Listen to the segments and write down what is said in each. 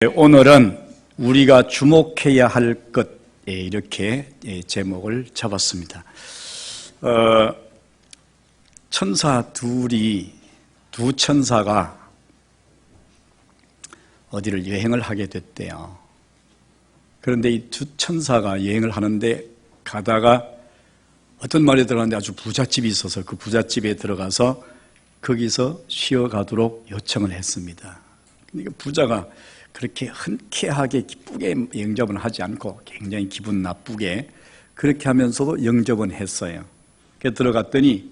오늘은 우리가 주목해야 할 것, 이렇게 제목을 잡았습니다. 천사 두 천사가 어디를 여행을 하게 됐대요. 그런데 이 두 천사가 여행을 하는데 가다가 어떤 마을에 들어갔는데 아주 부잣집이 있어서 그 부잣집에 들어가서 거기서 쉬어가도록 요청을 했습니다. 그러니까 부자가 그렇게 흔쾌하게 기쁘게 영접은 하지 않고 굉장히 기분 나쁘게 그렇게 하면서도 영접은 했어요. 그래서 들어갔더니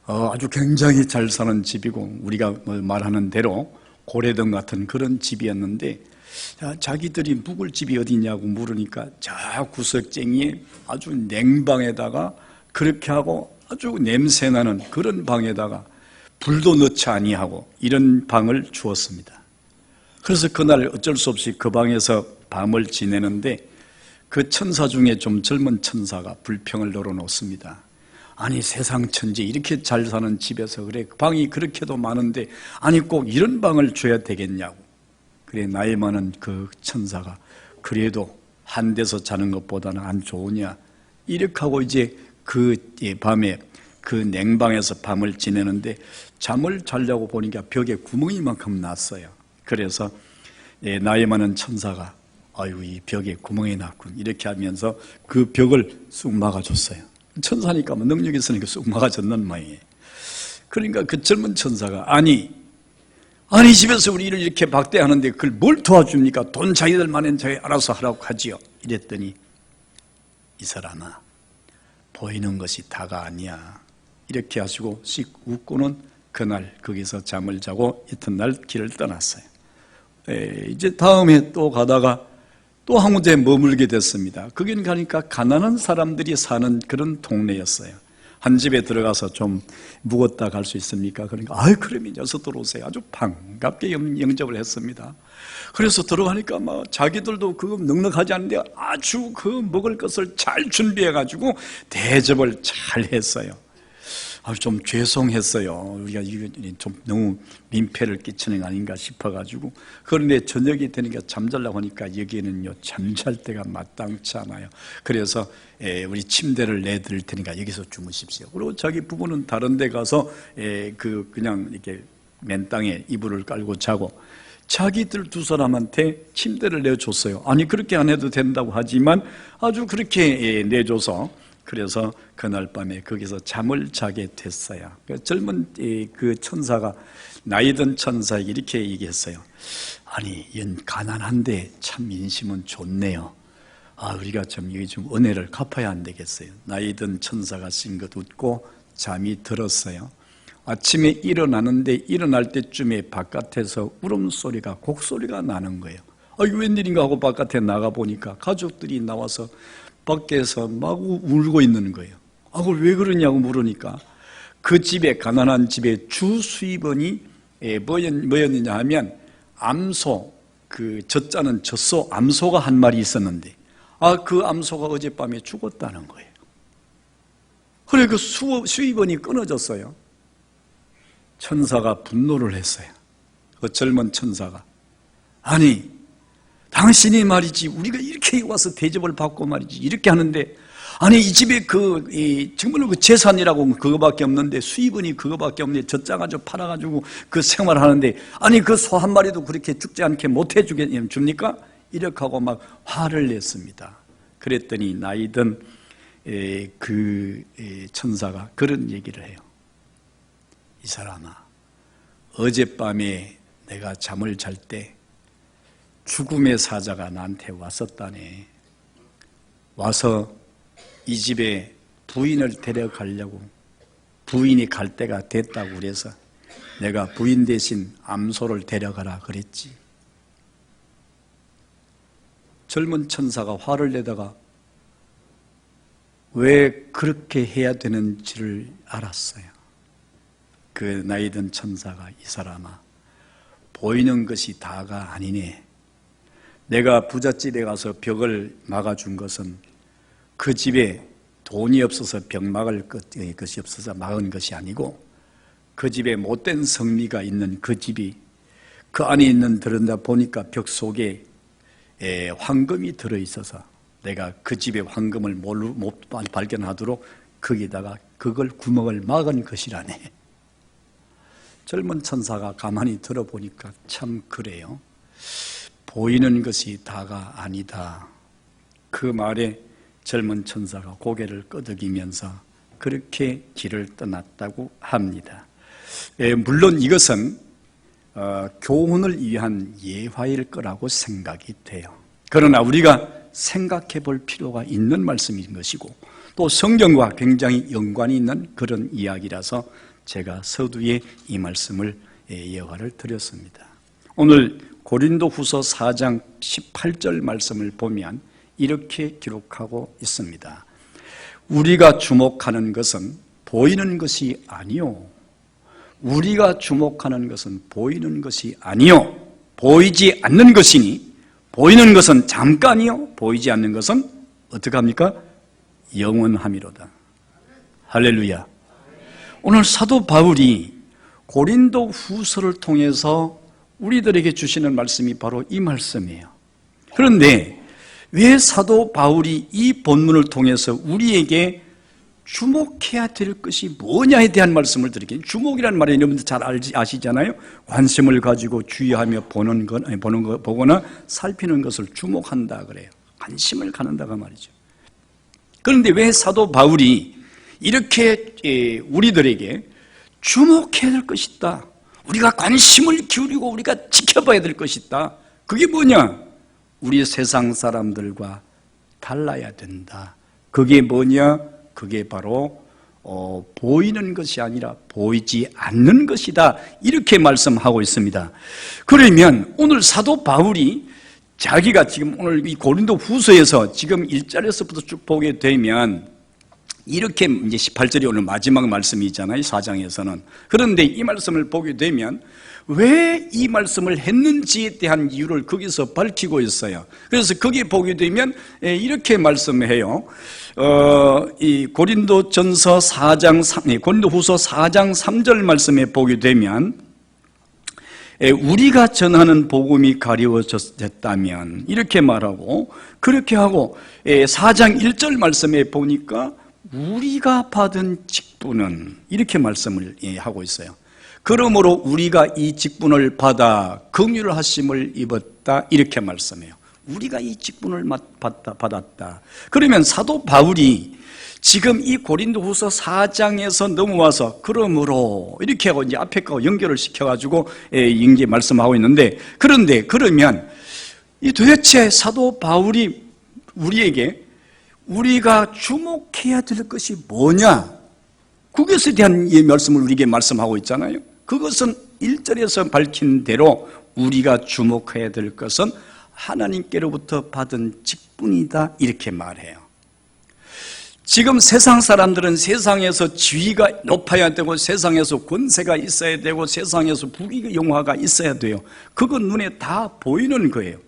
아주 굉장히 잘 사는 집이고 우리가 말하는 대로 고래등 같은 그런 집이었는데 자기들이 묵을 집이 어디냐고 물으니까 저 구석쟁이에 아주 냉방에다가 그렇게 하고 아주 냄새나는 그런 방에다가 불도 넣지 아니하고 이런 방을 주었습니다. 그래서 그날 어쩔 수 없이 그 방에서 밤을 지내는데 그 천사 중에 좀 젊은 천사가 불평을 널어놓습니다. 아니 세상 천지 이렇게 잘 사는 집에서 그래 방이 그렇게도 많은데 아니 꼭 이런 방을 줘야 되겠냐고. 그래 나이 많은 그 천사가 그래도 한 데서 자는 것보다는 안 좋으냐 이렇게 하고 이제 그 밤에 그 냉방에서 밤을 지내는데 잠을 자려고 보니까 벽에 구멍이 이만큼 났어요. 그래서 나이 많은 천사가 아유 이 벽에 구멍이 났군 이렇게 하면서 그 벽을 쑥 막아줬어요. 천사니까 뭐 능력이 있으니까 쑥 막아줬는 모양이에요. 그러니까 그 젊은 천사가 아니 집에서 우리를 이렇게 박대하는데 그걸 뭘 도와줍니까? 돈 자기들 만엔 자기 알아서 하라고 하지요. 이랬더니 이 사람아 보이는 것이 다가 아니야 이렇게 하시고 씩 웃고는 그날 거기서 잠을 자고 이튿날 길을 떠났어요. 이제 다음에 또 가다가 또 한 군데 머물게 됐습니다. 거긴 가니까 가난한 사람들이 사는 그런 동네였어요. 한 집에 들어가서 좀 묵었다 갈 수 있습니까? 그러니까 그러면 어서 들어오세요. 아주 반갑게 영접을 했습니다. 그래서 들어가니까 자기들도 그거 넉넉하지 않은데 아주 그 먹을 것을 잘 준비해가지고 대접을 잘 했어요. 좀 죄송했어요. 우리가 이거 좀 너무 민폐를 끼치는 거 아닌가 싶어가지고. 그런데 저녁이 되니까 잠자려고 하니까 여기는요 잠잘 때가 마땅치 않아요. 그래서 우리 침대를 내드릴 테니까 여기서 주무십시오. 그리고 자기 부부는 다른 데 가서 그냥 이렇게 맨 땅에 이불을 깔고 자고 자기들 두 사람한테 침대를 내줬어요. 아니 그렇게 안 해도 된다고 하지만 아주 그렇게 내줘서 그래서 그날 밤에 거기서 잠을 자게 됐어요. 젊은 그 천사가 나이 든 천사에게 이렇게 얘기했어요. 아니 가난한데 참 인심은 좋네요. 우리가 좀 여기 좀 은혜를 갚아야 안 되겠어요. 나이 든 천사가 싱긋 웃고 잠이 들었어요. 아침에 일어나는데 일어날 때쯤에 바깥에서 울음소리가 곡소리가 나는 거예요. 이거 웬일인가 하고 바깥에 나가보니까 가족들이 나와서 밖에서 막 울고 있는 거예요. 그걸 왜 그러냐고 물으니까 그 집에 가난한 집에 주 수입원이 뭐였느냐 하면 암소 그 젖자는 젖소 암소가 한 마리 있었는데 그 암소가 어젯밤에 죽었다는 거예요. 그래 그 수입원이 끊어졌어요. 천사가 분노를 했어요. 그 젊은 천사가 아니 당신이 말이지 우리가 이렇게 와서 대접을 받고 말이지 이렇게 하는데 아니 이 집에 정말로 그 재산이라고 그거밖에 없는데 수입원이 그거밖에 없는데 젖자가지고 팔아가지고 그 생활하는데 아니 그 소 한 마리도 그렇게 죽지 않게 못 해줍니까? 이렇게 하고 막 화를 냈습니다. 그랬더니 나이든 그 천사가 그런 얘기를 해요. 이 사람아 어젯밤에 내가 잠을 잘 때 죽음의 사자가 나한테 왔었다네. 와서 이 집에 부인을 데려가려고 부인이 갈 때가 됐다고 그래서 내가 부인 대신 암소를 데려가라 그랬지. 젊은 천사가 화를 내다가 왜 그렇게 해야 되는지를 알았어요. 그 나이 든 천사가 이 사람아 보이는 것이 다가 아니네. 내가 부잣집에 가서 벽을 막아준 것은 그 집에 돈이 없어서 벽 막을 것이 없어서 막은 것이 아니고 그 집에 못된 성미가 있는 그 집이 그 안에 있는 들은다 보니까 벽 속에 황금이 들어있어서 내가 그 집의 황금을 못 발견하도록 거기다가 그걸 구멍을 막은 것이라네. 젊은 천사가 가만히 들어보니까 참 그래요. 보이는 것이 다가 아니다. 그 말에 젊은 천사가 고개를 끄덕이면서 그렇게 길을 떠났다고 합니다. 물론 이것은 교훈을 위한 예화일 거라고 생각이 돼요. 그러나 우리가 생각해 볼 필요가 있는 말씀인 것이고 또 성경과 굉장히 연관이 있는 그런 이야기라서 제가 서두에 이 말씀을 예화를 드렸습니다. 오늘 고린도후서 4장 18절 말씀을 보면 이렇게 기록하고 있습니다. 우리가 주목하는 것은 보이는 것이 아니요. 우리가 주목하는 것은 보이는 것이 아니요. 보이지 않는 것이니 보이는 것은 잠깐이요. 보이지 않는 것은 어떻게 합니까? 영원함이로다. 할렐루야. 오늘 사도 바울이 고린도 후서를 통해서 우리들에게 주시는 말씀이 바로 이 말씀이에요. 그런데 왜 사도 바울이 이 본문을 통해서 우리에게 주목해야 될 것이 뭐냐에 대한 말씀을 드리겠습니다. 주목이라는 말이 여러분들 잘 아시잖아요. 관심을 가지고 주의하며 보거나 살피는 것을 주목한다 그래요. 관심을 갖는다가 말이죠. 그런데 왜 사도 바울이 이렇게 우리들에게 주목해야 될 것이다, 우리가 관심을 기울이고 우리가 지켜봐야 될 것이다, 그게 뭐냐? 우리 세상 사람들과 달라야 된다. 그게 뭐냐? 그게 바로 보이는 것이 아니라 보이지 않는 것이다, 이렇게 말씀하고 있습니다. 그러면 오늘 사도 바울이 자기가 지금 오늘 이 고린도 후서에서 지금 1절에서부터 쭉 보게 되면 이렇게 이제 18절이 오늘 마지막 말씀이잖아요, 4장에서는. 그런데 이 말씀을 보게 되면 왜 이 말씀을 했는지에 대한 이유를 거기서 밝히고 있어요. 그래서 거기 보게 되면 이렇게 말씀해요. 이 고린도전서 4장 고린도후서 4장 3절 말씀에 보게 되면 우리가 전하는 복음이 가려워졌다면 이렇게 말하고, 그렇게 하고 4장 1절 말씀에 보니까 우리가 받은 직분은 이렇게 말씀을 하고 있어요. 그러므로 우리가 이 직분을 받아 긍휼하심을 입었다, 이렇게 말씀해요. 우리가 이 직분을 받았다. 그러면 사도 바울이 지금 이 고린도후서 4장에서 넘어와서 그러므로 이렇게 하고 이제 앞에 거 연결을 시켜가지고 이제 말씀하고 있는데, 그런데 그러면 이 도대체 사도 바울이 우리에게 우리가 주목해야 될 것이 뭐냐? 그것에 대한 이 말씀을 우리에게 말씀하고 있잖아요. 그것은 1절에서 밝힌 대로 우리가 주목해야 될 것은 하나님께로부터 받은 직분이다, 이렇게 말해요. 지금 세상 사람들은 세상에서 지위가 높아야 되고 세상에서 권세가 있어야 되고 세상에서 부귀 영화가 있어야 돼요. 그건 눈에 다 보이는 거예요.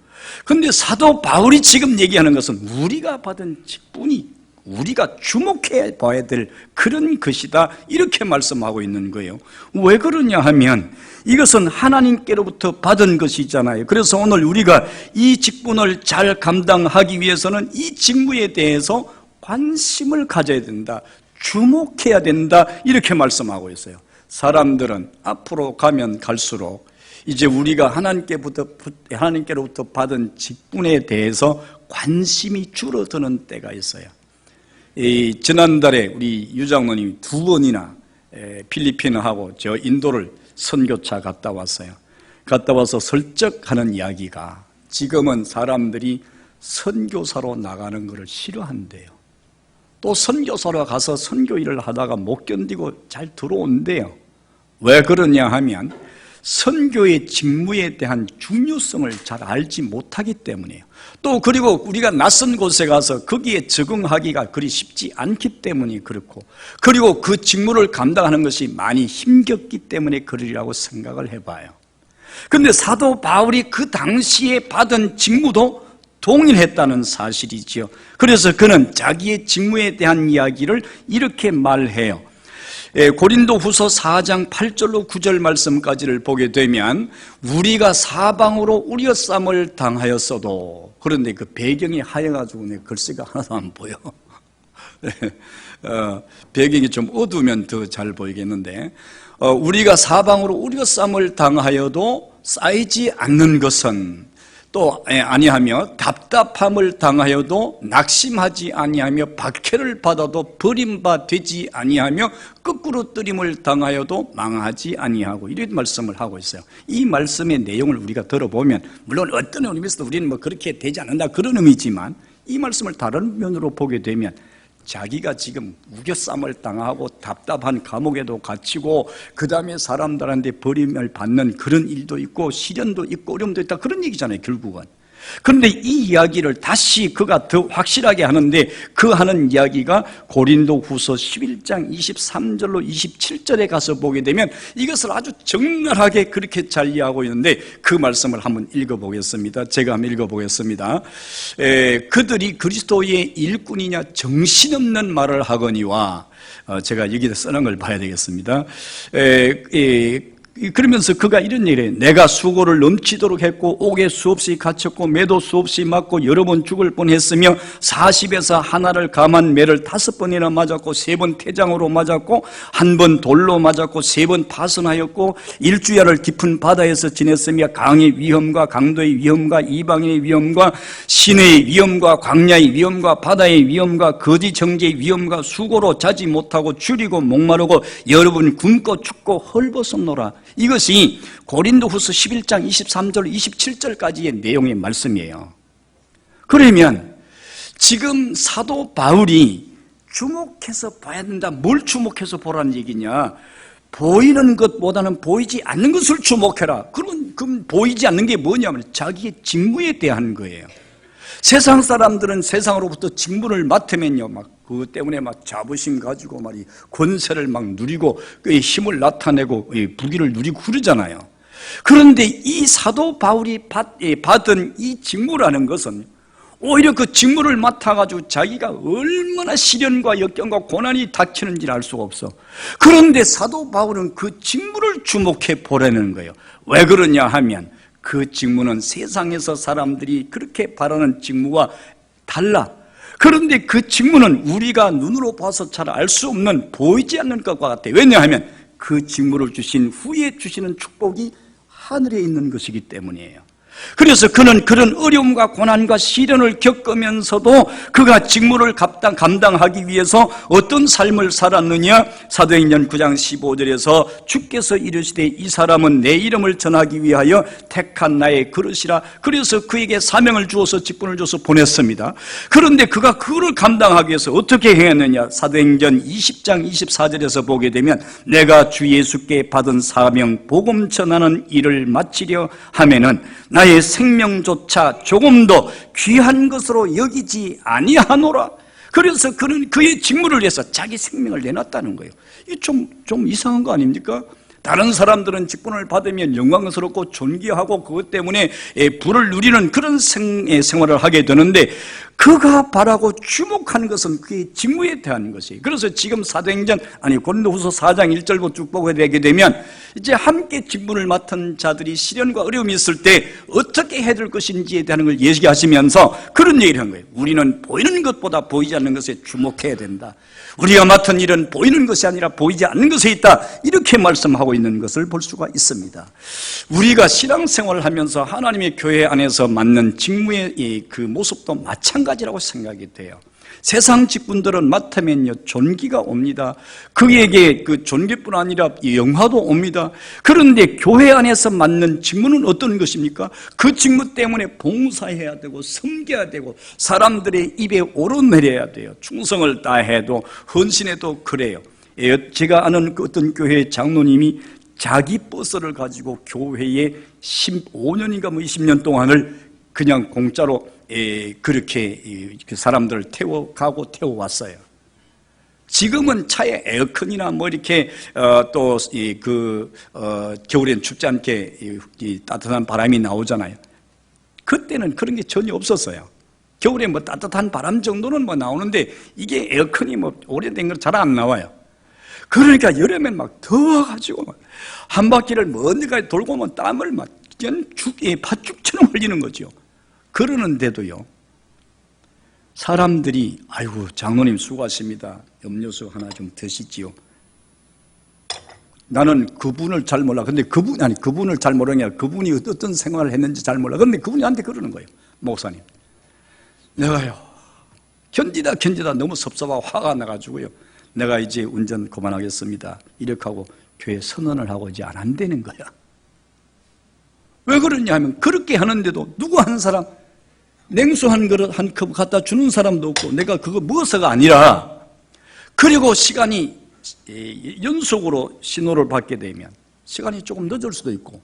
그런데 사도 바울이 지금 얘기하는 것은 우리가 받은 직분이 우리가 주목해 봐야 될 그런 것이다, 이렇게 말씀하고 있는 거예요. 왜 그러냐 하면 이것은 하나님께로부터 받은 것이잖아요. 그래서 오늘 우리가 이 직분을 잘 감당하기 위해서는 이 직무에 대해서 관심을 가져야 된다, 주목해야 된다, 이렇게 말씀하고 있어요. 사람들은 앞으로 가면 갈수록 이제 우리가 하나님께로부터 받은 직분에 대해서 관심이 줄어드는 때가 있어요. 지난달에 우리 유장로님이 2번이나 필리핀하고 저 인도를 선교차 갔다 왔어요. 갔다 와서 설적하는 이야기가 지금은 사람들이 선교사로 나가는 것을 싫어한대요. 또 선교사로 가서 선교 일을 하다가 못 견디고 잘 들어온대요. 왜 그러냐 하면 선교의 직무에 대한 중요성을 잘 알지 못하기 때문이에요. 또 그리고 우리가 낯선 곳에 가서 거기에 적응하기가 그리 쉽지 않기 때문에 그렇고, 그리고 그 직무를 감당하는 것이 많이 힘겹기 때문에 그러리라고 생각을 해봐요. 그런데 사도 바울이 그 당시에 받은 직무도 동일했다는 사실이지요. 그래서 그는 자기의 직무에 대한 이야기를 이렇게 말해요. 고린도후서 4장 8절로 9절 말씀까지를 보게 되면 우리가 사방으로 우려쌈을 당하였어도, 그런데 그 배경이 하여가지고 내 글씨가 하나도 안 보여. 배경이 좀 어두우면 더 잘 보이겠는데, 우리가 사방으로 우려쌈을 당하여도 쌓이지 않는 것은, 또 아니하며 답답함을 당하여도 낙심하지 아니하며 박해를 받아도 버림바 되지 아니하며 거꾸로 뜨림을 당하여도 망하지 아니하고, 이런 말씀을 하고 있어요. 이 말씀의 내용을 우리가 들어보면, 물론 어떤 의미에서도 우리는 뭐 그렇게 되지 않는다 그런 의미지만, 이 말씀을 다른 면으로 보게 되면 자기가 지금 우겨쌈을 당하고 답답한 감옥에도 갇히고, 그 다음에 사람들한테 버림을 받는 그런 일도 있고 시련도 있고 어려움도 있다, 그런 얘기잖아요 결국은. 그런데 이 이야기를 다시 그가 더 확실하게 하는데, 그 하는 이야기가 고린도후서 11장 23절로 27절에 가서 보게 되면 이것을 아주 적나라하게 그렇게 잘 이해하고 있는데, 그 말씀을 한번 읽어보겠습니다. 제가 한번 읽어보겠습니다. 그들이 그리스도의 일꾼이냐 정신없는 말을 하거니와, 제가 여기다 써놓은 걸 봐야 되겠습니다. 그러면서 그가 이런 얘기를 해요. 내가 수고를 넘치도록 했고 옥에 수없이 갇혔고 매도 수없이 맞고 여러 번 죽을 뻔했으며 40에서 하나를 감한 매를 5번이나 맞았고 3번 태장으로 맞았고 1번 돌로 맞았고 3번 파선하였고 일주야를 깊은 바다에서 지냈으며 강의 위험과 강도의 위험과 이방인의 위험과 시내의 위험과 광야의 위험과 바다의 위험과 거지 정제의 위험과 수고로 자지 못하고 줄이고 목마르고 여러 번 굶고 춥고 헐벗었노라. 이것이 고린도후서 11장 23절 27절까지의 내용의 말씀이에요. 그러면 지금 사도 바울이 주목해서 봐야 된다. 뭘 주목해서 보라는 얘기냐? 보이는 것보다는 보이지 않는 것을 주목해라. 그럼 보이지 않는 게 뭐냐면 자기의 직무에 대한 거예요. 세상 사람들은 세상으로부터 직무를 맡으면요, 막 그것 때문에 막 자부심 가지고 말이 권세를 막 누리고 그 힘을 나타내고 부귀를 누리고 그러잖아요. 그런데 이 사도 바울이 받은 이 직무라는 것은 오히려 그 직무를 맡아가지고 자기가 얼마나 시련과 역경과 고난이 닥치는지를 알 수가 없어. 그런데 사도 바울은 그 직무를 주목해 보라는 거예요. 왜 그러냐 하면 그 직무는 세상에서 사람들이 그렇게 바라는 직무와 달라. 그런데 그 직무는 우리가 눈으로 봐서 잘 알 수 없는, 보이지 않는 것과 같아. 왜냐하면 그 직무를 주신 후에 주시는 축복이 하늘에 있는 것이기 때문이에요. 그래서 그는 그런 어려움과 고난과 시련을 겪으면서도 그가 직무를 감당하기 위해서 어떤 삶을 살았느냐? 사도행전 9장 15절에서 주께서 이르시되 이 사람은 내 이름을 전하기 위하여 택한 나의 그릇이라. 그래서 그에게 사명을 주어서 직분을 줘서 보냈습니다. 그런데 그가 그거를 감당하기 위해서 어떻게 행했느냐? 사도행전 20장 24절에서 보게 되면 내가 주 예수께 받은 사명 복음 전하는 일을 마치려 하면은 나의 생명조차 조금 더 귀한 것으로 여기지 아니하노라. 그래서 그는 그의 직무를 위해서 자기 생명을 내놨다는 거예요. 이게 좀 이상한 거 아닙니까? 다른 사람들은 직분을 받으면 영광스럽고 존귀하고 그것 때문에 부를 누리는 그런 생활을 하게 되는데, 그가 바라고 주목하는 것은 그의 직무에 대한 것이에요. 그래서 지금 고린도후서 4장 1절부터 쭉 보게 되게 되면 이제 함께 직분을 맡은 자들이 시련과 어려움이 있을 때 어떻게 해야 될 것인지에 대한 걸 얘기하시면서 그런 얘기를 한 거예요. 우리는 보이는 것보다 보이지 않는 것에 주목해야 된다. 우리가 맡은 일은 보이는 것이 아니라 보이지 않는 것에 있다. 이렇게 말씀하고 있는 것을 볼 수가 있습니다. 우리가 신앙생활을 하면서 하나님의 교회 안에서 맡는 직무의 그 모습도 마찬가지라고 생각이 돼요. 세상 직분들은 맡으면요 존귀가 옵니다. 그에게 그 존귀뿐 아니라 영화도 옵니다. 그런데 교회 안에서 맡는 직무는 어떤 것입니까? 그 직무 때문에 봉사해야 되고 섬겨야 되고 사람들의 입에 오르내려야 돼요. 충성을 다해도 헌신해도 그래요. 제가 아는 어떤 교회 장로님이 자기 버스를 가지고 교회에 15년인가 20년 동안을 그냥 공짜로 그렇게 사람들을 태워가고 태워왔어요. 지금은 차에 에어컨이나 뭐 이렇게 또 겨울엔 춥지 않게 따뜻한 바람이 나오잖아요. 그때는 그런 게 전혀 없었어요. 겨울에 뭐 따뜻한 바람 정도는 뭐 나오는데 이게 에어컨이 뭐 오래된 건 잘 안 나와요. 그러니까 여름에 막 더워가지고 막 한 바퀴를 먼 데까지 돌고 오면 땀을 막 팥죽처럼 흘리는 거죠. 그러는데도요, 사람들이 아이고 장로님 수고하십니다. 음료수 하나 좀 드시지요. 나는 그분을 잘 몰라. 근데 그분을 잘 모르냐. 그분이 어떤 생활을 했는지 잘 몰라. 그런데 그분이 나한테 그러는 거예요. 목사님, 내가요 견디다 너무 섭섭하고 화가 나가지고요, 내가 이제 운전 그만하겠습니다 이렇게 하고 교회 선언을 하고 이제 안 한다는 거야. 왜 그러냐 하면, 그렇게 하는데도 누구 한 사람 냉수 한 그릇 한 컵 갖다 주는 사람도 없고, 내가 그거 먹어서가 아니라, 그리고 시간이 연속으로 신호를 받게 되면 시간이 조금 늦을 수도 있고,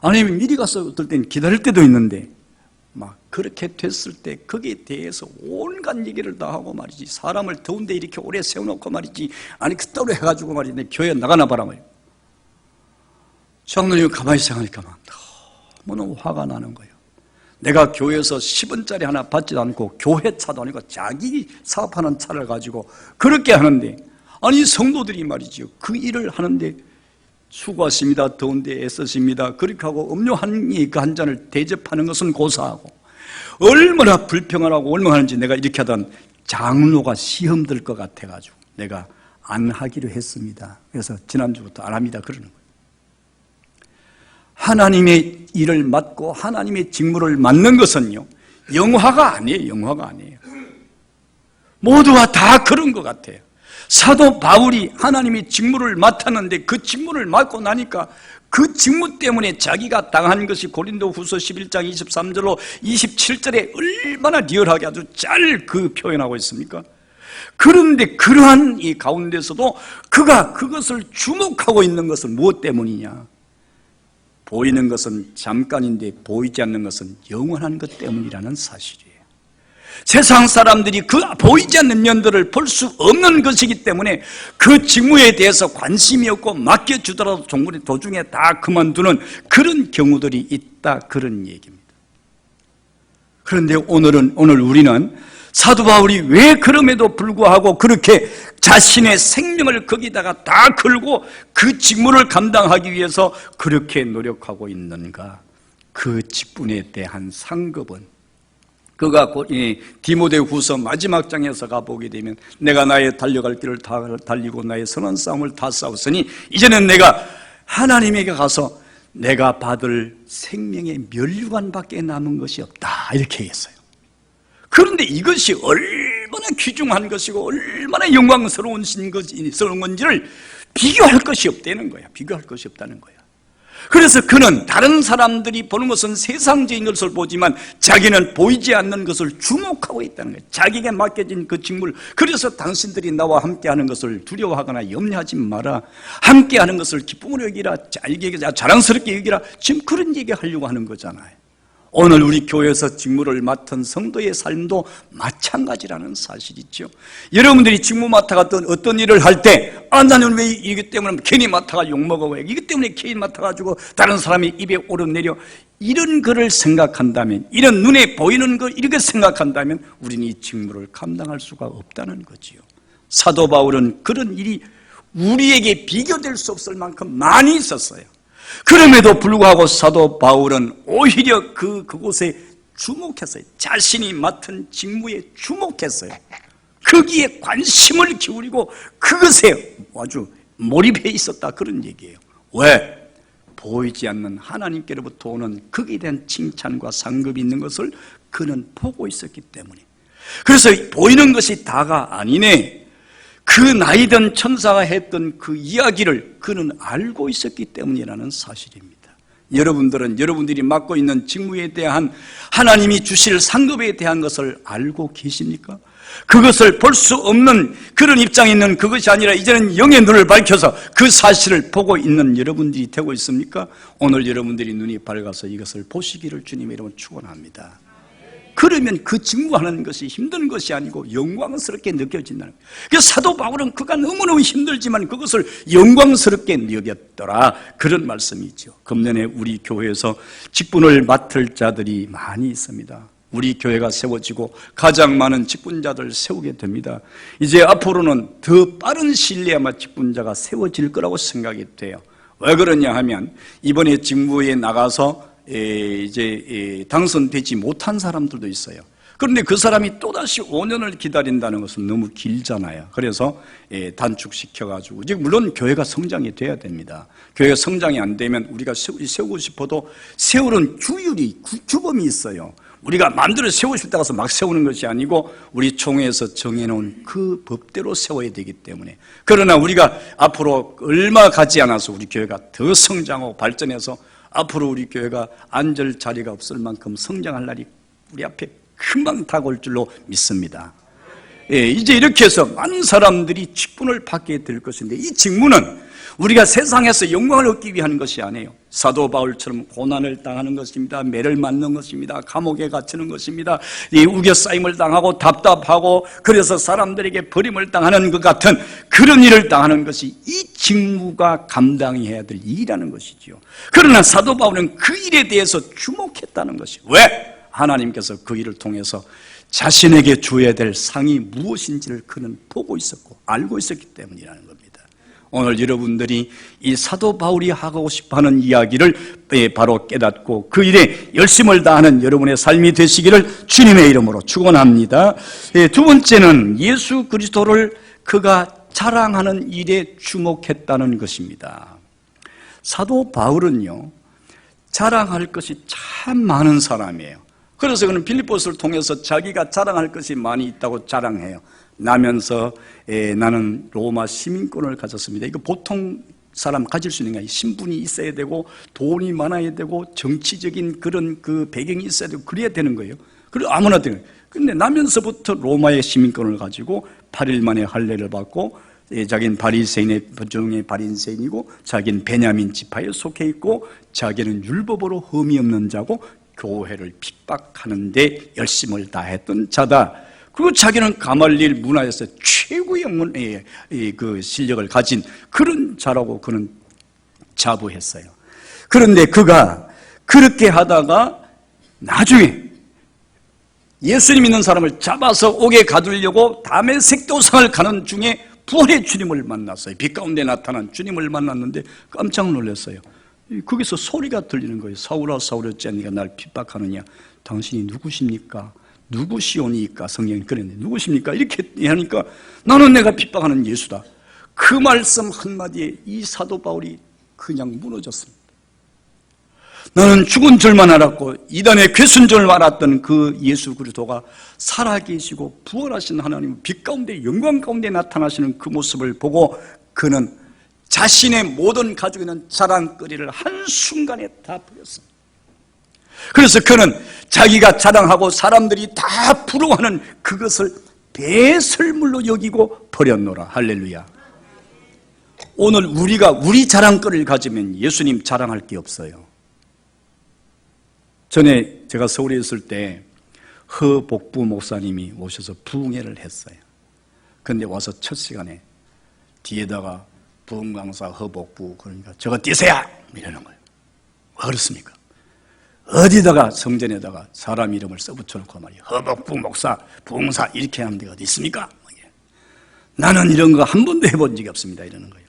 아니면 미리 가서 어떨 땐 기다릴 때도 있는데, 막 그렇게 됐을 때 거기에 대해서 온갖 얘기를 다 하고 말이지, 사람을 더운데 이렇게 오래 세워놓고 말이지, 아니 그따로 해가지고 말이지, 내 교회 나가나 봐라 말이야. 장로님 가만히 생각하니까 너무너무 화가 나는 거예요. 내가 교회에서 10원짜리 하나 받지도 않고 교회 차도 아니고 자기 사업하는 차를 가지고 그렇게 하는데, 아니 성도들이 말이죠, 그 일을 하는데 수고하십니다, 더운데 애쓰십니다 그렇게 하고 음료 한 잔을 대접하는 것은 고사하고, 얼마나 불평하고 얼마나 하는지 내가 이렇게 하던 장로가 시험 들 것 같아가지고 내가 안 하기로 했습니다. 그래서 지난주부터 안 합니다 그러는 거예요. 하나님의 일을 맡고 하나님의 직무를 맡는 것은요, 영화가 아니에요. 영화가 아니에요. 모두가 다 그런 것 같아요. 사도 바울이 하나님의 직무를 맡았는데, 그 직무를 맡고 나니까 그 직무 때문에 자기가 당한 것이 고린도후서 11장 23절로 27절에 얼마나 리얼하게 아주 잘 그 표현하고 있습니까? 그런데 그러한 이 가운데서도 그가 그것을 주목하고 있는 것은 무엇 때문이냐? 보이는 것은 잠깐인데 보이지 않는 것은 영원한 것 때문이라는 사실이에요. 세상 사람들이 그 보이지 않는 면들을 볼 수 없는 것이기 때문에 그 직무에 대해서 관심이 없고 맡겨주더라도 도중에 다 그만두는 그런 경우들이 있다, 그런 얘기입니다. 그런데 오늘 우리는 사도 바울이 왜 그럼에도 불구하고 그렇게 자신의 생명을 거기다가 다 걸고 그 직무를 감당하기 위해서 그렇게 노력하고 있는가? 그 직분에 대한 상급은, 그가 디모데후서 마지막 장에서 가보게 되면, 내가 나의 달려갈 길을 다 달리고 나의 선한 싸움을 다 싸웠으니 이제는 내가 하나님에게 가서 내가 받을 생명의 면류관밖에 남은 것이 없다, 이렇게 했어요. 그런데 이것이 얼마나 귀중한 것이고 얼마나 영광스러운 건지를 비교할 것이 없다는 거야. 비교할 것이 없다는 거야. 그래서 그는 다른 사람들이 보는 것은 세상적인 것을 보지만 자기는 보이지 않는 것을 주목하고 있다는 거예요. 자기에게 맡겨진 그 직물. 그래서 당신들이 나와 함께하는 것을 두려워하거나 염려하지 마라. 함께하는 것을 기쁨으로 여기라, 자랑스럽게 여기라. 지금 그런 얘기하려고 하는 거잖아요. 오늘 우리 교회에서 직무를 맡은 성도의 삶도 마찬가지라는 사실이죠. 여러분들이 직무 맡아갔던 어떤 일을 할 때, 나는 왜 이것 때문에 괜히 맡아가 욕먹어, 왜 이것 때문에 괜히 맡아가지고 다른 사람이 입에 오르내려, 이런 거를 생각한다면, 이런 눈에 보이는 거 이렇게 생각한다면 우리는 이 직무를 감당할 수가 없다는 거지요. 사도 바울은 그런 일이 우리에게 비교될 수 없을 만큼 많이 있었어요. 그럼에도 불구하고 사도 바울은 오히려 그곳에 주목했어요. 자신이 맡은 직무에 주목했어요. 거기에 관심을 기울이고 그것에 아주 몰입해 있었다, 그런 얘기예요. 왜? 보이지 않는 하나님께로부터 오는 거기에 대한 칭찬과 상급이 있는 것을 그는 보고 있었기 때문에. 그래서 보이는 것이 다가 아니네, 그 나이든 천사가 했던 그 이야기를 그는 알고 있었기 때문이라는 사실입니다. 여러분들은 여러분들이 맡고 있는 직무에 대한 하나님이 주실 상급에 대한 것을 알고 계십니까? 그것을 볼 수 없는 그런 입장에 있는 그것이 아니라 이제는 영의 눈을 밝혀서 그 사실을 보고 있는 여러분들이 되고 있습니까? 오늘 여러분들이 눈이 밝아서 이것을 보시기를 주님의 이름으로 축원합니다. 그러면 그 직무하는 것이 힘든 것이 아니고 영광스럽게 느껴진다는 거예요. 그래서 사도 바울은 그가 너무너무 힘들지만 그것을 영광스럽게 여겼더라, 그런 말씀이죠. 금년에 우리 교회에서 직분을 맡을 자들이 많이 있습니다. 우리 교회가 세워지고 가장 많은 직분자들을 세우게 됩니다. 이제 앞으로는 더 빠른 시일 내에 아마 직분자가 세워질 거라고 생각이 돼요. 왜 그러냐 하면 이번에 직무에 나가서 이제 당선되지 못한 사람들도 있어요. 그런데 그 사람이 또다시 5년을 기다린다는 것은 너무 길잖아요. 그래서 단축시켜가지고, 이제 물론 교회가 성장이 돼야 됩니다. 교회가 성장이 안 되면 우리가 세우고 싶어도 세우는 규범이 있어요. 우리가 마음대로 세우고 싶다고 해서 막 세우는 것이 아니고 우리 총회에서 정해놓은 그 법대로 세워야 되기 때문에. 그러나 우리가 앞으로 얼마 가지 않아서 우리 교회가 더 성장하고 발전해서 앞으로 우리 교회가 앉을 자리가 없을 만큼 성장할 날이 우리 앞에 금방 다가올 줄로 믿습니다. 이제 이렇게 해서 많은 사람들이 직분을 받게 될 것인데, 이 직분은 우리가 세상에서 영광을 얻기 위한 것이 아니에요. 사도 바울처럼 고난을 당하는 것입니다. 매를 맞는 것입니다. 감옥에 갇히는 것입니다. 우겨싸임을 당하고 답답하고 그래서 사람들에게 버림을 당하는 것 같은 그런 일을 당하는 것이 이 직무가 감당해야 될 일이라는 것이지요. 그러나 사도 바울은 그 일에 대해서 주목했다는 것이, 왜? 하나님께서 그 일을 통해서 자신에게 줘야 될 상이 무엇인지를 그는 보고 있었고 알고 있었기 때문이라는 겁니다. 오늘 여러분들이 이 사도 바울이 하고 싶어하는 이야기를 바로 깨닫고 그 일에 열심을 다하는 여러분의 삶이 되시기를 주님의 이름으로 축원합니다. 두 번째는 예수 그리스도를 그가 자랑하는 일에 주목했다는 것입니다. 사도 바울은요, 자랑할 것이 참 많은 사람이에요. 그래서 그는 빌립보서를 통해서 자기가 자랑할 것이 많이 있다고 자랑해요. 나면서 나는 로마 시민권을 가졌습니다. 이거 보통 사람 가질 수 있는 게 신분이 있어야 되고 돈이 많아야 되고 정치적인 그런 그 배경이 있어야 되고 그래야 되는 거예요. 그리고 아무나 되는 거예요. 근데 나면서부터 로마의 시민권을 가지고 8일 만에 할례를 받고, 자기는 바리새인의 중에 바리새인이고 자기는 베냐민 지파에 속해 있고 자기는 율법으로 흠이 없는 자고 교회를 핍박하는 데 열심을 다했던 자다. 그리고 자기는 가말리엘 문화에서 최고의 그 실력을 가진 그런 자라고 그는 자부했어요. 그런데 그가 그렇게 하다가 나중에 예수님 믿는 사람을 잡아서 옥에 가두려고 다메섹 도상을 가는 중에 부활의 주님을 만났어요. 빛 가운데 나타난 주님을 만났는데 깜짝 놀랐어요. 거기서 소리가 들리는 거예요. 사울아 사울아 어찌 네가 날 핍박하느냐. 당신이 누구십니까? 누구시오니까? 성경이 그랬는데 누구십니까? 이렇게 하니까 나는 내가 핍박하는 예수다. 그 말씀 한마디에 이 사도 바울이 그냥 무너졌습니다. 나는 죽은 줄만 알았고 이단의 괴순 줄 알았던 그 예수 그리스도가 살아계시고 부활하신 하나님 빛 가운데 영광 가운데 나타나시는 그 모습을 보고 그는 자신의 모든 가지고 있는 자랑거리를 한순간에 다 버렸습니다. 그래서 그는 자기가 자랑하고 사람들이 다 부러워하는 그것을 배설물로 여기고 버렸노라. 할렐루야. 오늘 우리가 우리 자랑거리를 가지면 예수님 자랑할 게 없어요. 전에 제가 서울에 있을 때 허복부 목사님이 오셔서 부흥회를 했어요. 그런데 와서 첫 시간에 뒤에다가 부흥 강사 허복부, 그러니까 저거 띄세요! 이러는 거예요. 왜 그렇습니까? 어디다가 성전에다가 사람 이름을 써붙여놓고 말이에요. 허복부 목사, 부흥사 이렇게 하는 데가 어디 있습니까? 나는 이런 거 한 번도 해본 적이 없습니다. 이러는 거예요.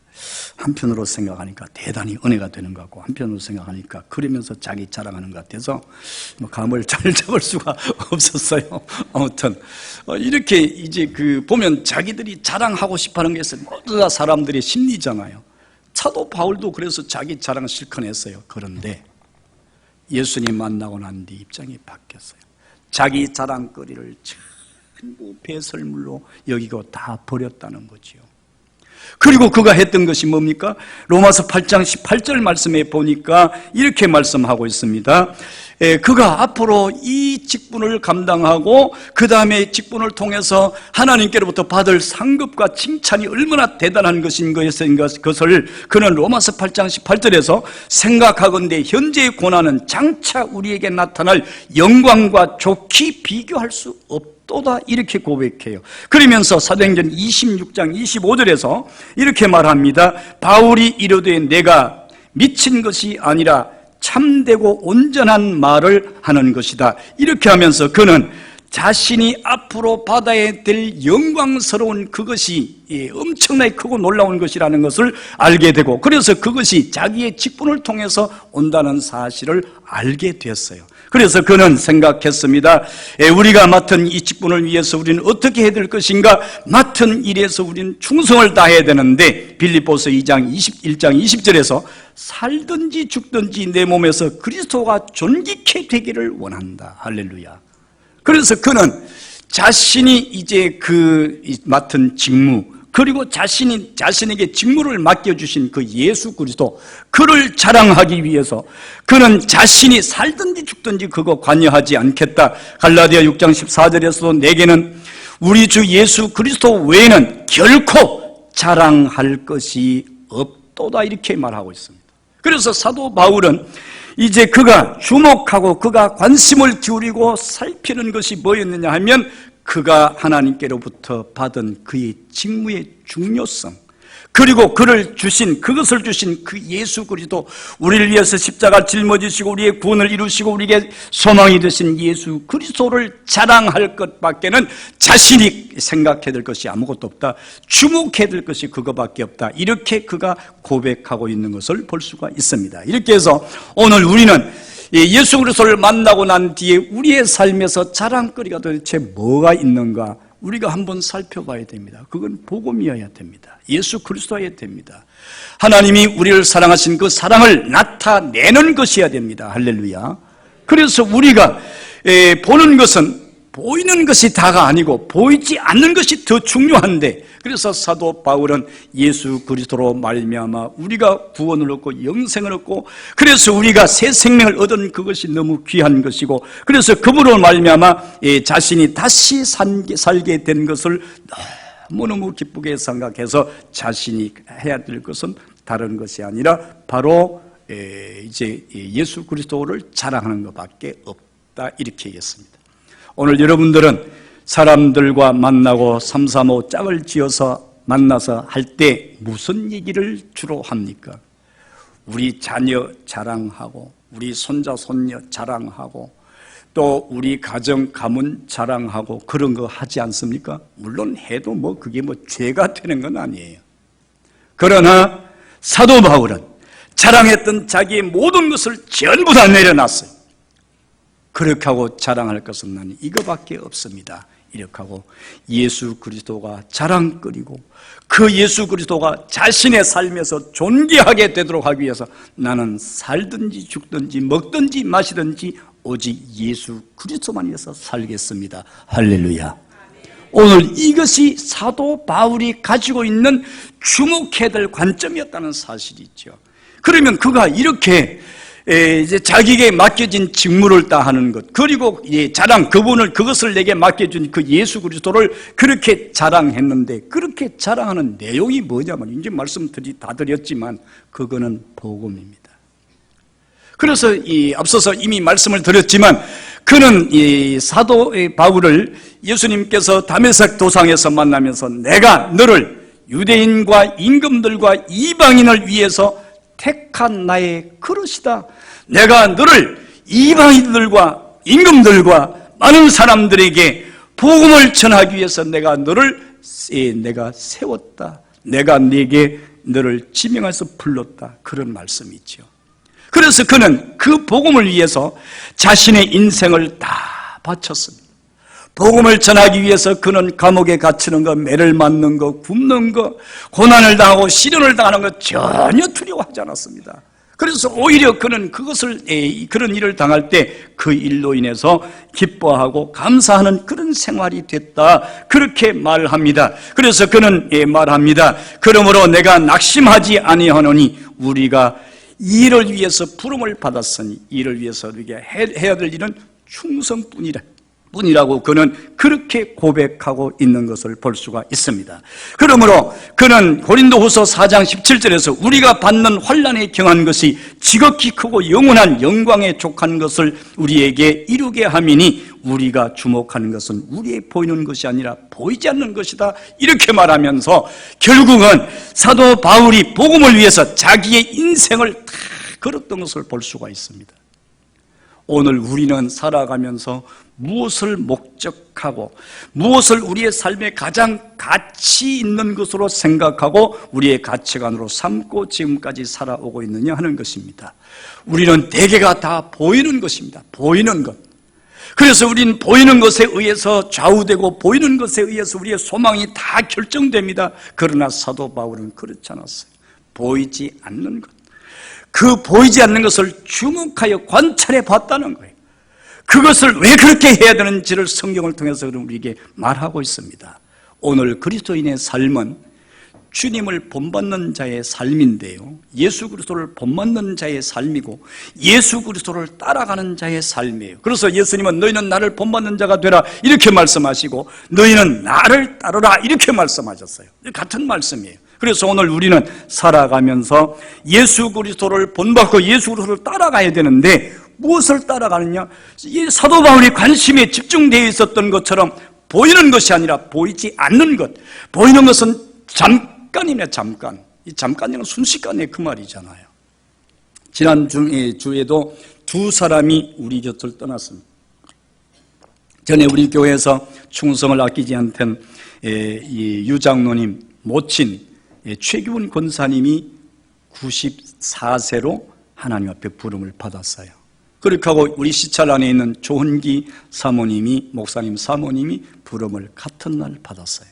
한편으로 생각하니까 대단히 은혜가 되는 것 같고 한편으로 생각하니까 그러면서 자기 자랑하는 것 같아서 감을 잘 잡을 수가 없었어요. 아무튼 이렇게 이제 보면 자기들이 자랑하고 싶어하는 것은 모두 다 사람들의 심리잖아요. 사도 바울도 그래서 자기 자랑 실컷 했어요. 그런데 예수님 만나고 난 뒤 입장이 바뀌었어요. 자기 자랑거리를 전부 배설물로 여기고 다 버렸다는 거지요. 그리고 그가 했던 것이 뭡니까? 로마서 8장 18절 말씀에 보니까 이렇게 말씀하고 있습니다. 그가 앞으로 이 직분을 감당하고 그 다음에 직분을 통해서 하나님께로부터 받을 상급과 칭찬이 얼마나 대단한 것인 것을 그는 로마서 8장 18절에서 생각하건대 현재의 고난은 장차 우리에게 나타날 영광과 좋게 비교할 수 없도다 이렇게 고백해요. 그러면서 사도행전 26장 25절에서 이렇게 말합니다. 바울이 이르되 내가 미친 것이 아니라 참되고 온전한 말을 하는 것이다. 이렇게 하면서 그는 자신이 앞으로 받아야 될 영광스러운 그것이 엄청나게 크고 놀라운 것이라는 것을 알게 되고, 그래서 그것이 자기의 직분을 통해서 온다는 사실을 알게 되었어요. 그래서 그는 생각했습니다. 우리가 맡은 이 직분을 위해서 우리는 어떻게 해야 될 것인가? 맡은 일에서 우리는 충성을 다해야 되는데, 빌립보서 1장 20절에서 살든지 죽든지 내 몸에서 그리스도가 존귀케 되기를 원한다. 할렐루야. 그래서 그는 자신이 이제 그 맡은 직무, 그리고 자신에게 직무를 맡겨주신 그 예수 그리스도, 그를 자랑하기 위해서 그는 자신이 살든지 죽든지 그거 관여하지 않겠다. 갈라디아 6장 14절에서도 내게는 우리 주 예수 그리스도 외에는 결코 자랑할 것이 없도다, 이렇게 말하고 있습니다. 그래서 사도 바울은 이제 그가 주목하고 그가 관심을 기울이고 살피는 것이 뭐였느냐 하면, 그가 하나님께로부터 받은 그의 직무의 중요성, 그리고 그것을 주신 그 예수 그리스도, 우리를 위해서 십자가를 짊어지시고 우리의 구원을 이루시고 우리에게 소망이 되신 예수 그리스도를 자랑할 것밖에는 자신이 생각해야 될 것이 아무것도 없다. 주목해야 될 것이 그거밖에 없다. 이렇게 그가 고백하고 있는 것을 볼 수가 있습니다. 이렇게 해서 오늘 우리는 예수 그리스도를 만나고 난 뒤에 우리의 삶에서 자랑거리가 도대체 뭐가 있는가, 우리가 한번 살펴봐야 됩니다. 그건 복음이어야 됩니다. 예수 그리스도여야 됩니다. 하나님이 우리를 사랑하신 그 사랑을 나타내는 것이어야 됩니다. 할렐루야. 그래서 우리가 보는 것은, 보이는 것이 다가 아니고 보이지 않는 것이 더 중요한데, 그래서 사도 바울은 예수 그리스도로 말미암아 우리가 구원을 얻고 영생을 얻고, 그래서 우리가 새 생명을 얻은 그것이 너무 귀한 것이고, 그래서 그분으로 말미암아 자신이 다시 살게 된 것을 너무너무 기쁘게 생각해서 자신이 해야 될 것은 다른 것이 아니라 바로 이제 예수 그리스도를 자랑하는 것밖에 없다, 이렇게 얘기했습니다. 오늘 여러분들은 사람들과 만나고 335 짝을 지어서 만나서 할 때 무슨 얘기를 주로 합니까? 우리 자녀 자랑하고, 우리 손자 손녀 자랑하고, 또 우리 가정 가문 자랑하고, 그런 거 하지 않습니까? 물론 해도 그게 죄가 되는 건 아니에요. 그러나 사도 바울은 자랑했던 자기의 모든 것을 전부 다 내려놨어요. 그렇게 하고 자랑할 것은 나는 이거밖에 없습니다. 이렇게 하고 예수 그리스도가 자랑거리고, 그 예수 그리스도가 자신의 삶에서 존귀하게 되도록 하기 위해서 나는 살든지 죽든지 먹든지 마시든지 오직 예수 그리스도만 위해서 살겠습니다. 할렐루야. 오늘 이것이 사도 바울이 가지고 있는 주목해야 될 관점이었다는 사실이 있죠. 그러면 그가 이렇게 이제 자기에게 맡겨진 직무를 다하는 것, 그리고 그것을 내게 맡겨준 그 예수 그리스도를 그렇게 자랑했는데, 그렇게 자랑하는 내용이 뭐냐면, 이제 다 드렸지만 그거는 복음입니다. 그래서 앞서서 이미 말씀을 드렸지만, 그는 사도 바울을 예수님께서 다메섹 도상에서 만나면서 내가 너를 유대인과 임금들과 이방인을 위해서 택한 나의 그릇이다. 내가 너를 이방인들과 임금들과 많은 사람들에게 복음을 전하기 위해서 내가 세웠다. 내가 네게 너를 지명해서 불렀다. 그런 말씀이죠. 그래서 그는 그 복음을 위해서 자신의 인생을 다 바쳤습니다. 복음을 전하기 위해서 그는 감옥에 갇히는 거, 매를 맞는 거, 굶는 거, 고난을 당하고 시련을 당하는 거 전혀 두려워하지 않았습니다. 그래서 오히려 그는 그런 일을 당할 때 그 일로 인해서 기뻐하고 감사하는 그런 생활이 됐다, 그렇게 말합니다. 그래서 그는 말합니다. 그러므로 내가 낙심하지 아니하노니 우리가 이를 위해서 부름을 받았으니 이를 위해서 우리가 해야 될 일은 충성뿐이라고 그는 그렇게 고백하고 있는 것을 볼 수가 있습니다. 그러므로 그는 고린도후서 4장 17절에서 우리가 받는 환난에 경한 것이 지극히 크고 영원한 영광에 족한 것을 우리에게 이루게 함이니 우리가 주목하는 것은 우리의 보이는 것이 아니라 보이지 않는 것이다, 이렇게 말하면서 결국은 사도 바울이 복음을 위해서 자기의 인생을 다 걸었던 것을 볼 수가 있습니다. 오늘 우리는 살아가면서 무엇을 목적하고 무엇을 우리의 삶에 가장 가치 있는 것으로 생각하고 우리의 가치관으로 삼고 지금까지 살아오고 있느냐 하는 것입니다. 우리는 대개가 다 보이는 것입니다. 보이는 것. 그래서 우리는 보이는 것에 의해서 좌우되고 보이는 것에 의해서 우리의 소망이 다 결정됩니다. 그러나 사도 바울은 그렇지 않았어요. 보이지 않는 것. 그 보이지 않는 것을 주목하여 관찰해 봤다는 거예요. 그것을 왜 그렇게 해야 되는지를 성경을 통해서 우리에게 말하고 있습니다. 오늘 그리스도인의 삶은 주님을 본받는 자의 삶인데요, 예수 그리스도를 본받는 자의 삶이고 예수 그리스도를 따라가는 자의 삶이에요. 그래서 예수님은 너희는 나를 본받는 자가 되라 이렇게 말씀하시고 너희는 나를 따르라 이렇게 말씀하셨어요. 같은 말씀이에요. 그래서 오늘 우리는 살아가면서 예수 그리스도를 본받고 예수 그리스도를 따라가야 되는데 무엇을 따라가느냐? 이 사도 바울이 관심에 집중되어 있었던 것처럼 보이는 것이 아니라 보이지 않는 것. 보이는 것은 잠깐이네, 잠깐. 이 잠깐이면 순식간에 그 말이잖아요. 지난 주에도 두 사람이 우리 곁을 떠났습니다. 전에 우리 교회에서 충성을 아끼지 않던 이 유장로님 모친 최규훈 권사님이 94세로 하나님 앞에 부름을 받았어요. 그렇게 하고 우리 시찰 안에 있는 조은기 사모님이, 목사님 사모님이 부름을 같은 날 받았어요.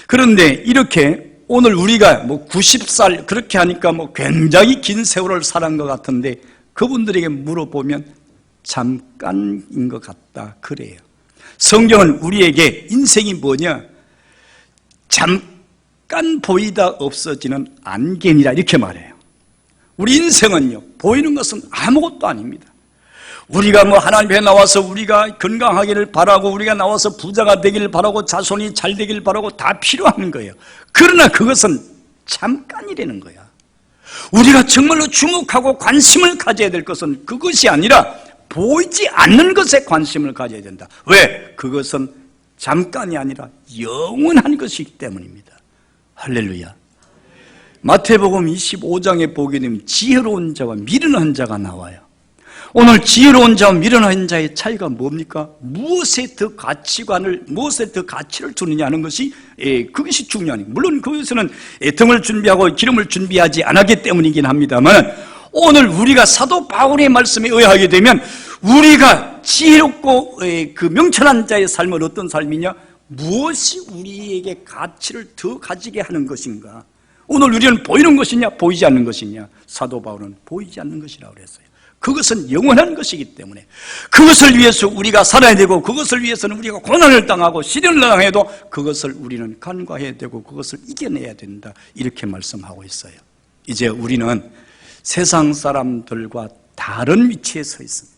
그런데 이렇게 오늘 우리가 90살 그렇게 하니까 굉장히 긴 세월을 살은 것 같은데 그분들에게 물어보면 잠깐인 것 같다 그래요. 성경은 우리에게 인생이 뭐냐? 잠깐 보이다 없어지는 안개니라 이렇게 말해요. 우리 인생은요, 보이는 것은 아무것도 아닙니다. 우리가 하나님 앞에 나와서 우리가 건강하기를 바라고 우리가 나와서 부자가 되기를 바라고 자손이 잘 되기를 바라고 다 필요한 거예요. 그러나 그것은 잠깐이라는 거야. 우리가 정말로 주목하고 관심을 가져야 될 것은 그것이 아니라 보이지 않는 것에 관심을 가져야 된다. 왜? 그것은 잠깐이 아니라 영원한 것이기 때문입니다. 할렐루야. 마태복음 25장에 보게 되면 지혜로운 자와 미련한 자가 나와요. 오늘 지혜로운 자와 미련한 자의 차이가 뭡니까? 무엇에 더 가치를 두느냐 하는 것이 그것이 중요한 거예요. 물론 그것은 등을 준비하고 기름을 준비하지 않았기 때문이긴 합니다만 오늘 우리가 사도 바울의 말씀에 의하게 되면 우리가 지혜롭고 그 명철한 자의 삶은 어떤 삶이냐? 무엇이 우리에게 가치를 더 가지게 하는 것인가? 오늘 우리는 보이는 것이냐 보이지 않는 것이냐? 사도 바울은 보이지 않는 것이라고 그랬어요. 그것은 영원한 것이기 때문에 그것을 위해서 우리가 살아야 되고 그것을 위해서는 우리가 고난을 당하고 시련을 당해도 그것을 우리는 간과해야 되고 그것을 이겨내야 된다 이렇게 말씀하고 있어요. 이제 우리는 세상 사람들과 다른 위치에 서 있습니다.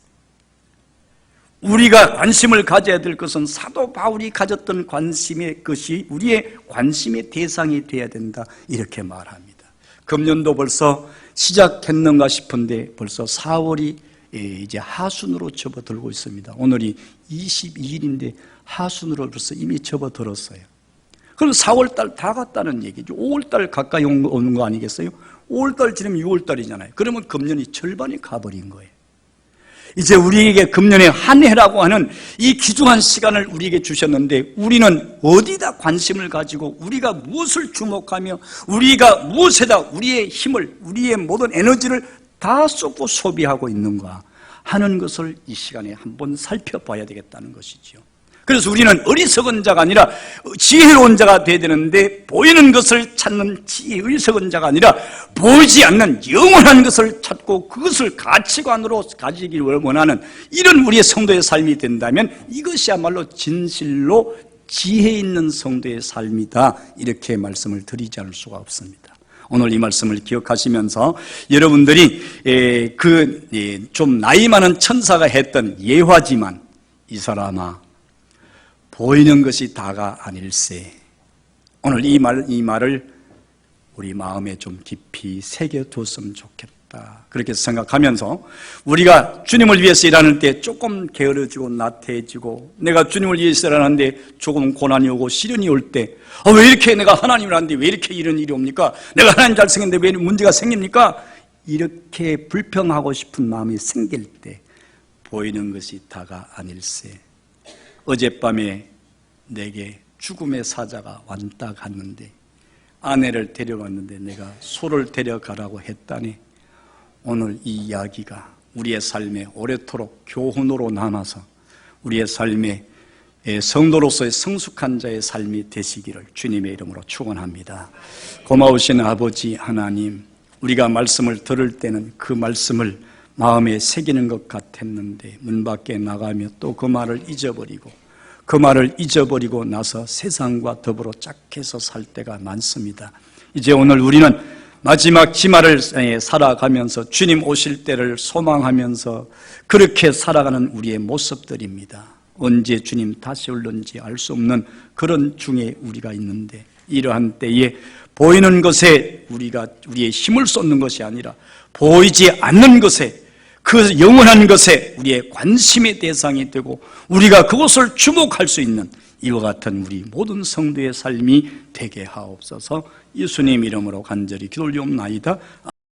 우리가 관심을 가져야 될 것은 사도 바울이 가졌던 관심의 것이 우리의 관심의 대상이 되어야 된다 이렇게 말합니다. 금년도 벌써 시작했는가 싶은데 벌써 4월이 이제 하순으로 접어들고 있습니다. 오늘이 22일인데 하순으로 벌써 이미 접어들었어요. 그럼 4월달 다 갔다는 얘기죠. 5월달 가까이 오는 거 아니겠어요? 5월달 지나면 6월달이잖아요. 그러면 금년이 절반이 가버린 거예요. 이제 우리에게 금년의 한 해라고 하는 이 귀중한 시간을 우리에게 주셨는데 우리는 어디다 관심을 가지고 우리가 무엇을 주목하며 우리가 무엇에다 우리의 힘을 우리의 모든 에너지를 다 쏟고 소비하고 있는가 하는 것을 이 시간에 한번 살펴봐야 되겠다는 것이죠. 그래서 우리는 어리석은 자가 아니라 지혜로운 자가 되어야 되는데 보이는 것을 찾는 어리석은 자가 아니라 보이지 않는 영원한 것을 찾고 그것을 가치관으로 가지기를 원하는 이런 우리의 성도의 삶이 된다면 이것이야말로 진실로 지혜 있는 성도의 삶이다 이렇게 말씀을 드리지 않을 수가 없습니다. 오늘 이 말씀을 기억하시면서 여러분들이 좀 나이 많은 천사가 했던 예화지만 이 사람아 보이는 것이 다가 아닐세. 오늘 이 말을 우리 마음에 좀 깊이 새겨두었으면 좋겠다. 그렇게 생각하면서 우리가 주님을 위해서 일하는 때 조금 게으러지고 나태해지고 내가 주님을 위해서 일하는데 조금 고난이 오고 시련이 올 때 왜 이렇게 내가 하나님을 하는데 왜 이렇게 이런 일이 옵니까? 내가 하나님 잘 생겼는데 왜 문제가 생깁니까? 이렇게 불평하고 싶은 마음이 생길 때 보이는 것이 다가 아닐세. 어젯밤에 내게 죽음의 사자가 왔다 갔는데 아내를 데려갔는데 내가 소를 데려가라고 했다니 오늘 이 이야기가 우리의 삶에 오래도록 교훈으로 남아서 우리의 삶에 성도로서의 성숙한 자의 삶이 되시기를 주님의 이름으로 축원합니다. 고마우신 아버지 하나님, 우리가 말씀을 들을 때는 그 말씀을 마음에 새기는 것 같았는데 문 밖에 나가며 또 그 말을 잊어버리고 나서 세상과 더불어 짝해서 살 때가 많습니다. 이제 오늘 우리는 마지막 지말을 살아가면서 주님 오실 때를 소망하면서 그렇게 살아가는 우리의 모습들입니다. 언제 주님 다시 올는지 알 수 없는 그런 중에 우리가 있는데 이러한 때에 보이는 것에 우리의 힘을 쏟는 것이 아니라 보이지 않는 것에 그 영원한 것에 우리의 관심의 대상이 되고 우리가 그것을 주목할 수 있는 이와 같은 우리 모든 성도의 삶이 되게 하옵소서. 예수님 이름으로 간절히 기도 올리옵나이다.